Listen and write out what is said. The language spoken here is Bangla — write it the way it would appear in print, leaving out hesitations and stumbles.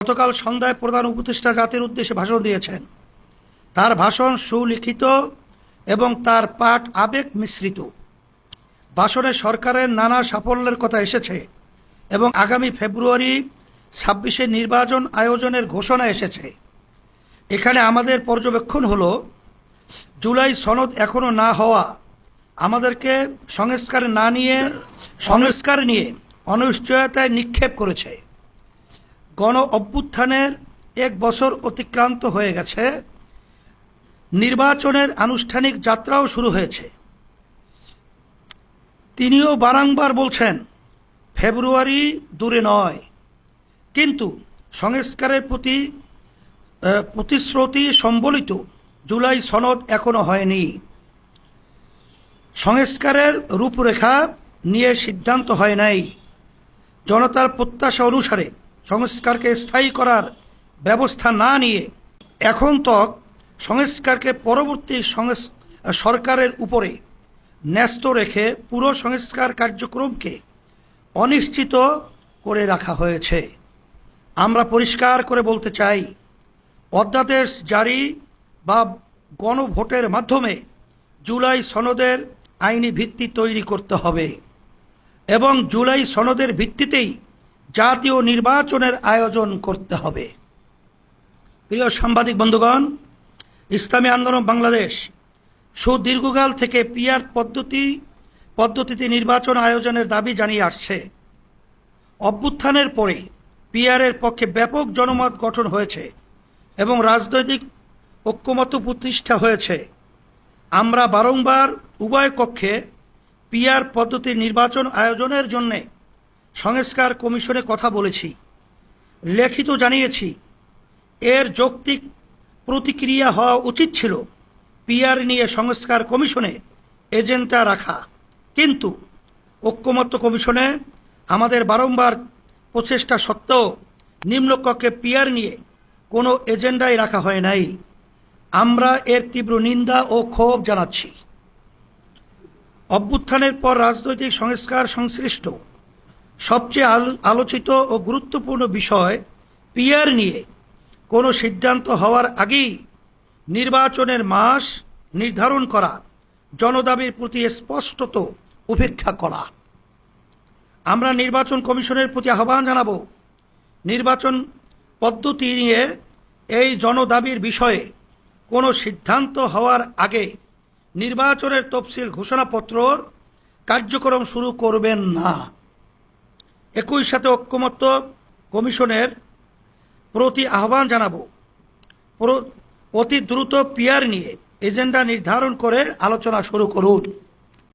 গতকাল সন্ধ্যায় প্রধান উপদেষ্টা জাতির উদ্দেশ্যে ভাষণ দিয়েছেন। তার ভাষণ সুলিখিত এবং তার পাঠ আবেগ মিশ্রিত। ভাষণে সরকারের নানা সাফল্যের কথা এসেছে এবং আগামী ফেব্রুয়ারি 26-এ নির্বাচন আয়োজনের ঘোষণা এসেছে। এখানে আমাদের পর্যবেক্ষণ হলো, জুলাই সনদ এখনো না হওয়া আমাদেরকে সংস্কার নিয়ে অনিশ্চয়তায় নিক্ষেপ করেছে। গণ অভ্যুত্থানের 1 বছর অতিক্রান্ত হয়ে গেছে, নির্বাচনের আনুষ্ঠানিক যাত্রাও শুরু হয়েছে। তিনিও বারংবার বলছেন ফেব্রুয়ারি দূরে নয়, কিন্তু সংস্কারের প্রতিশ্রুতি সম্বলিত জুলাই সনদ এখনো হয়নি। সংস্কারের রূপরেখা নিয়ে সিদ্ধান্ত হয় নাই। জনতার প্রত্যাশা অনুসারে সংস্কারকে স্থায়ী করার ব্যবস্থা না নিয়ে এখন তক সংস্কারকে পরবর্তী সরকারের উপরে ন্যস্ত রেখে পুরো সংস্কার কার্যক্রমকে অনিশ্চিত করে রাখা হয়েছে। আমরা পরিষ্কার করে বলতে চাই, অধ্যাদেশ জারি বা গণভোটের মাধ্যমে জুলাই সনদের আইনি ভিত্তি তৈরি করতে হবে এবং জুলাই সনদের ভিত্তিতেই জাতীয় নির্বাচনের আয়োজন করতে হবে। প্রিয় সাংবাদিক বন্ধুগণ, ইসলামী আন্দোলন বাংলাদেশ সুদীর্ঘকাল থেকে পিআর পদ্ধতিতে নির্বাচন আয়োজনের দাবি জানিয়ে আসছে। অভ্যুত্থানের পরে পিআরের পক্ষে ব্যাপক জনমত গঠন হয়েছে এবং রাজনৈতিক ঐক্যমত্য প্রতিষ্ঠা হয়েছে। আমরা বারংবার উভয় কক্ষে পিআর পদ্ধতির নির্বাচন আয়োজনের জন্য সংস্কার কমিশনে কথা বলেছি, লিখিত জানিয়েছি। এর যৌক্তিক প্রতিক্রিয়া হওয়া উচিত ছিল পিআর নিয়ে সংস্কার কমিশনে এজেন্ডা রাখা, কিন্তু ঐক্যমত্য কমিশনে আমাদের বারংবার প্রচেষ্টা সত্ত্বেও নিম্নকক্ষে পিআর নিয়ে কোনো এজেন্ডাই রাখা হয় নাই। আমরা এর তীব্র নিন্দা ও ক্ষোভ জানাচ্ছি। অভ্যুত্থানের পর রাজনৈতিক সংস্কার সংশ্লিষ্ট সবচেয়ে আলোচিত ও গুরুত্বপূর্ণ বিষয় পিআর নিয়ে কোনো সিদ্ধান্ত হওয়ার আগেই নির্বাচনের মাস নির্ধারণ করা, জনদাবির প্রতি স্পষ্টত উপেক্ষা করা। আমরা নির্বাচন কমিশনের প্রতি আহ্বান জানাব, নির্বাচন পদ্ধতি নিয়ে এই জনদাবির বিষয়ে কোনো সিদ্ধান্ত হওয়ার আগে নির্বাচনের তফসিল ঘোষণাপত্রর কার্যক্রম শুরু করবেন না। একই সাথে ঐক্যমত্য কমিশনের প্রতি আহ্বান জানাব, অতি দ্রুত পিআর নিয়ে এজেন্ডা নির্ধারণ করে আলোচনা শুরু করুন।